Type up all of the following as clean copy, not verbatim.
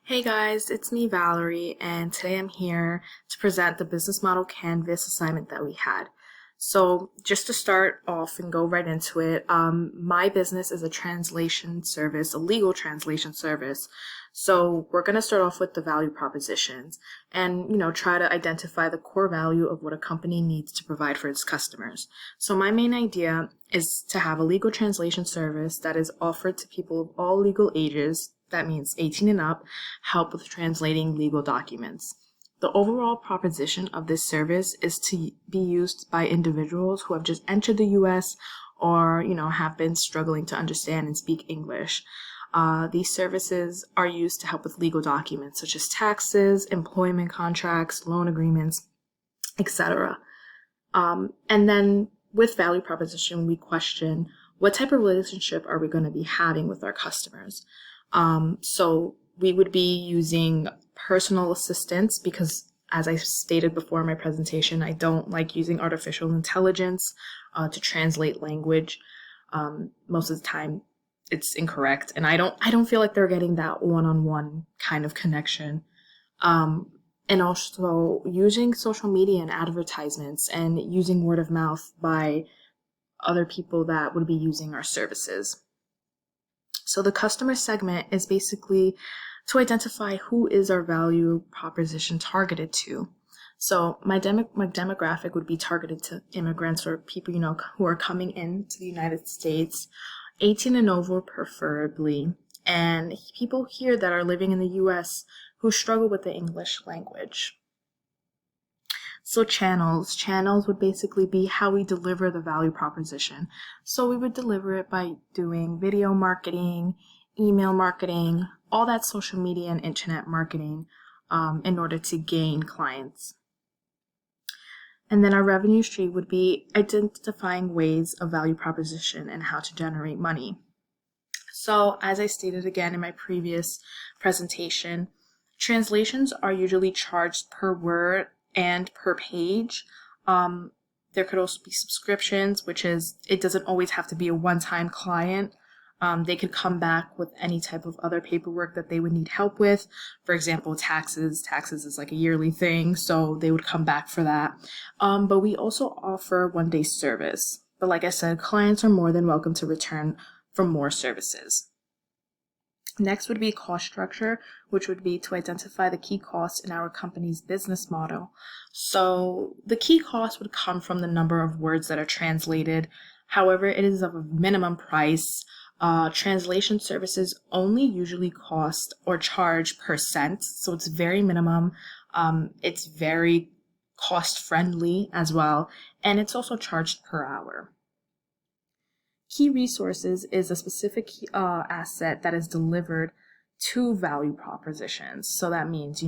Hey guys, it's me Valerie, and today I'm here to present the business model Canvas assignment that we had. So just to start off and go right into it, my business is a translation service, a legal translation service. So we're going to start off with the value propositions and, try to identify the core value of what a company needs to provide for its customers. So my main idea is to have a legal translation service that is offered to people of all legal ages. That means 18 and up, help with translating legal documents. The overall proposition of this service is to be used by individuals who have just entered the US or, have been struggling to understand and speak English. These services are used to help with legal documents such as taxes, employment contracts, loan agreements, etc. And then with value proposition, we question what type of relationship are we going to be having with our customers? So we would be using personal assistance because, as I stated before in my presentation, I don't like using artificial intelligence to translate language. Most of the time, it's incorrect, and I don't feel like they're getting that one-on-one kind of connection. And also using social media and advertisements and using word of mouth by other people that would be using our services. So the customer segment is basically to identify who is our value proposition targeted to. So my demographic would be targeted to immigrants or people, who are coming into the United States, 18 and over preferably, and people here that are living in the US who struggle with the English language. So channels would basically be how we deliver the value proposition. So we would deliver it by doing video marketing, email marketing, all that social media and internet marketing in order to gain clients. And then our revenue stream would be identifying ways of value proposition and how to generate money. So as I stated again in my previous presentation, translations are usually charged per word and per page. There could also be subscriptions, which is, it doesn't always have to be a one-time client. They could come back with any type of other paperwork that they would need help with. For example, taxes. Taxes is like a yearly thing, so they would come back for that. But we also offer one-day service. But like I said, clients are more than welcome to return for more services. Next would be cost structure, which would be to identify the key costs in our company's business model. So the key cost would come from the number of words that are translated. However, it is of a minimum price. Translation services only usually cost or charge per cent, so it's very minimum. It's very cost friendly as well, and it's also charged per hour. Key resources is a specific asset that is delivered to value propositions. So that means,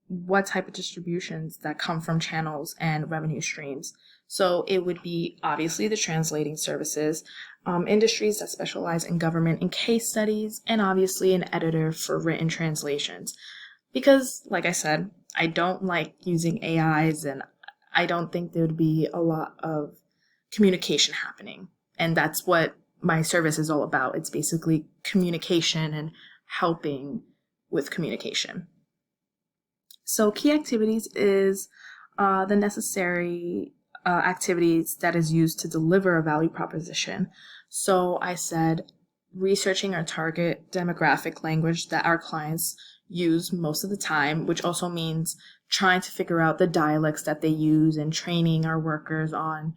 what type of distributions that come from channels and revenue streams. So it would be obviously the translating services, industries that specialize in government and case studies, and obviously an editor for written translations. Because, like I said, I don't like using AIs, and I don't think there would be a lot of communication happening. And that's what my service is all about. It's basically communication and helping with communication. So key activities is the necessary activities that is used to deliver a value proposition. So I said researching our target demographic language that our clients use most of the time, which also means trying to figure out the dialects that they use and training our workers on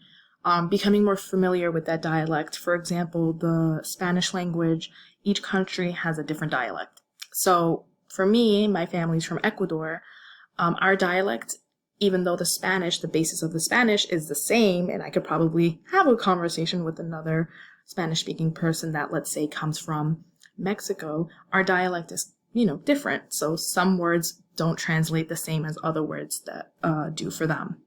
becoming more familiar with that dialect. For example, the Spanish language, each country has a different dialect. So for me, my family's from Ecuador. Our dialect, even though the basis of the Spanish is the same, and I could probably have a conversation with another Spanish-speaking person that, let's say, comes from Mexico, our dialect is, different. So some words don't translate the same as other words that do for them.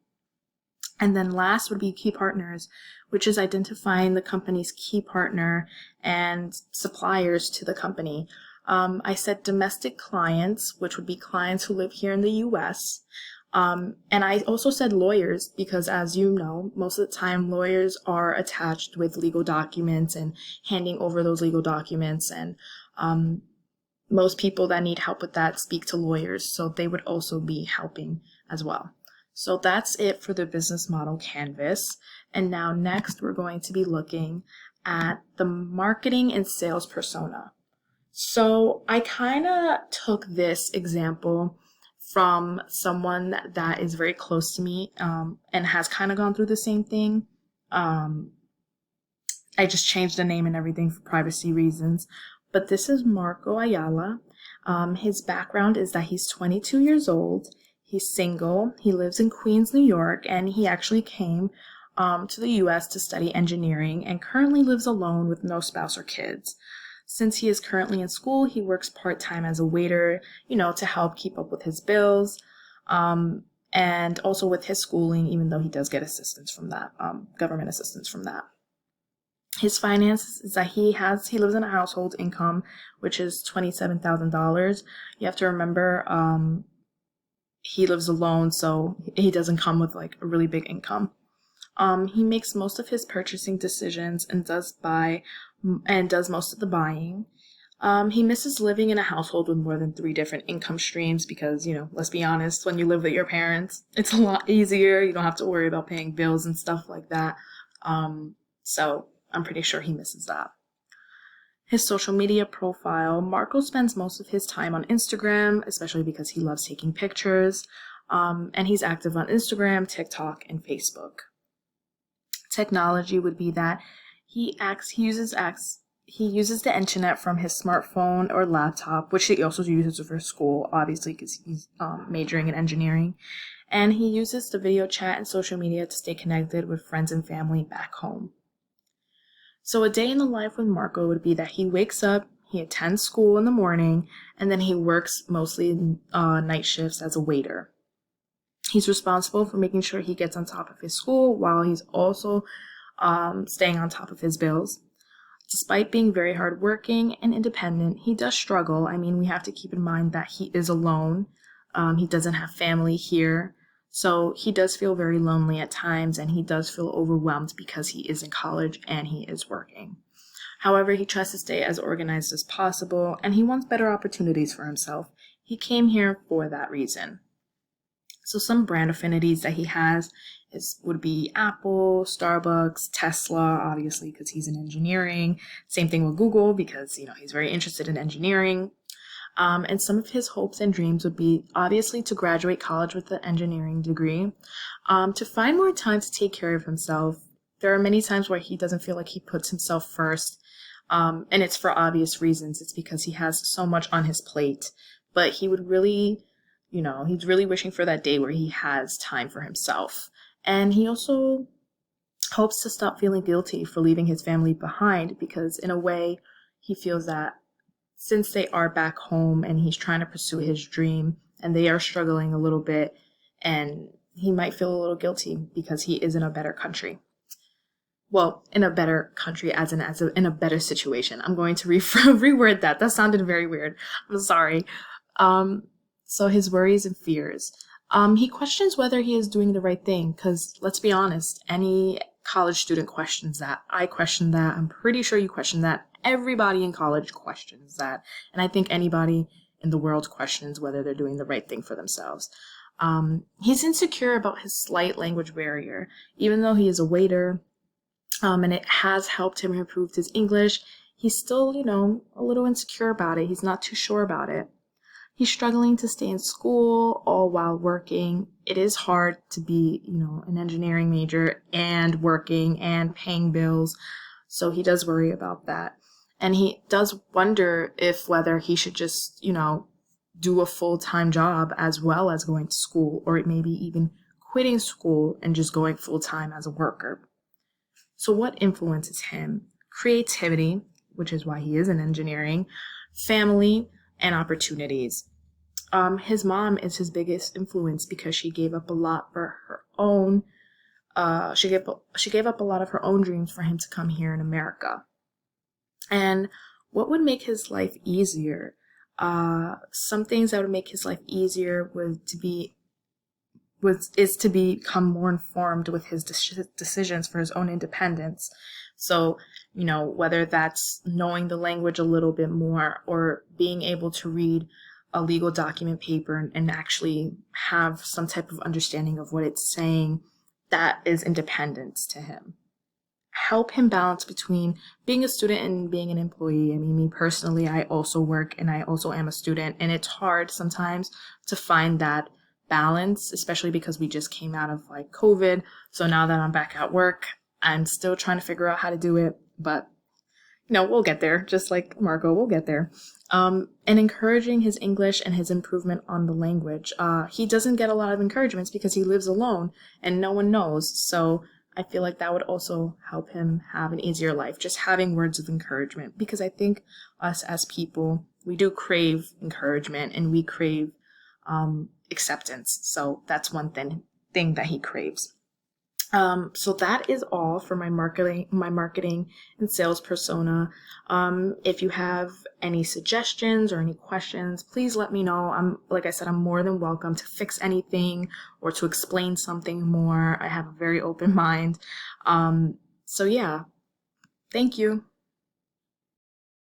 And then last would be key partners, which is identifying the company's key partner and suppliers to the company. I said domestic clients, which would be clients who live here in the US. And I also said lawyers because, as you know, most of the time lawyers are attached with legal documents and handing over those legal documents. And um, most people that need help with that speak to lawyers, so they would also be helping as well. So that's it for the business model canvas. And now next we're going to be looking at the marketing and sales persona. So I kind of took this example from someone that is very close to me, and has kind of gone through the same thing. Um, I just changed the name and everything for privacy reasons. But this is Marco Ayala. His background is that he's 22 years old. He's single. He lives in Queens, New York, and he actually came to the US to study engineering and currently lives alone with no spouse or kids. Since he is currently in school, he works part-time as a waiter, to help keep up with his bills, and also with his schooling, even though he does get assistance from that, government assistance from that. His finances is that he lives in a household income, which is $27,000. You have to remember, he lives alone, so he doesn't come with like a really big income. He makes most of his purchasing decisions and does most of the buying. He misses living in a household with more than 3 different income streams because, let's be honest, when you live with your parents, it's a lot easier. You don't have to worry about paying bills and stuff like that. So I'm pretty sure he misses that. His social media profile, Marco spends most of his time on Instagram, especially because he loves taking pictures. And he's active on Instagram, TikTok, and Facebook. Technology would be that he uses the internet from his smartphone or laptop, which he also uses for school, obviously, because he's majoring in engineering. And he uses the video chat and social media to stay connected with friends and family back home. So a day in the life with Marco would be that he wakes up, he attends school in the morning, and then he works mostly night shifts as a waiter. He's responsible for making sure he gets on top of his school while he's also staying on top of his bills. Despite being very hardworking and independent, he does struggle. I mean, we have to keep in mind that he is alone. He doesn't have family here. So he does feel very lonely at times, and he does feel overwhelmed because he is in college and he is working. However, he tries to stay as organized as possible, and he wants better opportunities for himself. He came here for that reason. So some brand affinities that he has would be Apple, Starbucks, Tesla, obviously because he's in engineering. Same thing with Google because, he's very interested in engineering. And some of his hopes and dreams would be obviously to graduate college with an engineering degree, to find more time to take care of himself. There are many times where he doesn't feel like he puts himself first, and it's for obvious reasons. It's because he has so much on his plate, but he would really, he's really wishing for that day where he has time for himself. And he also hopes to stop feeling guilty for leaving his family behind because in a way he feels that since they are back home and he's trying to pursue his dream and they are struggling a little bit, and he might feel a little guilty because he is in a better country. Well, in a better country in a better situation. I'm going to reword that. That sounded very weird. I'm sorry. So his worries and fears. He questions whether he is doing the right thing because let's be honest, any college student questions that. I question that. I'm pretty sure you question that. Everybody in college questions that. And I think anybody in the world questions whether they're doing the right thing for themselves. He's insecure about his slight language barrier. Even though he is a waiter, and it has helped him improve his English, he's still, a little insecure about it. He's not too sure about it. He's struggling to stay in school all while working. It is hard to be, an engineering major and working and paying bills. So he does worry about that. And he does wonder whether he should just, do a full-time job as well as going to school, or maybe even quitting school and just going full-time as a worker. So what influences him? Creativity, which is why he is in engineering, family, and opportunities. His mom is his biggest influence because she gave up a lot for her own. She gave up a lot of her own dreams for him to come here in America. And what would make his life easier? Some things that would make his life easier would to be is to become more informed with his decisions for his own independence. So, whether that's knowing the language a little bit more or being able to read a legal document paper and actually have some type of understanding of what it's saying, that is independence to him. Help him balance between being a student and being an employee. I mean, me personally, I also work and I also am a student, and it's hard sometimes to find that balance, especially because we just came out of like COVID. So now that I'm back at work, I'm still trying to figure out how to do it, but we'll get there. Just like Marco, we'll get there. And encouraging his English and his improvement on the language. He doesn't get a lot of encouragements because he lives alone and no one knows. So I feel like that would also help him have an easier life, just having words of encouragement. Because I think us as people, we do crave encouragement and we crave acceptance. So that's one thing that he craves. So that is all for my marketing and sales persona. If you have any suggestions or any questions, please let me know. Like I said, I'm more than welcome to fix anything or to explain something more. I have a very open mind. So yeah, thank you.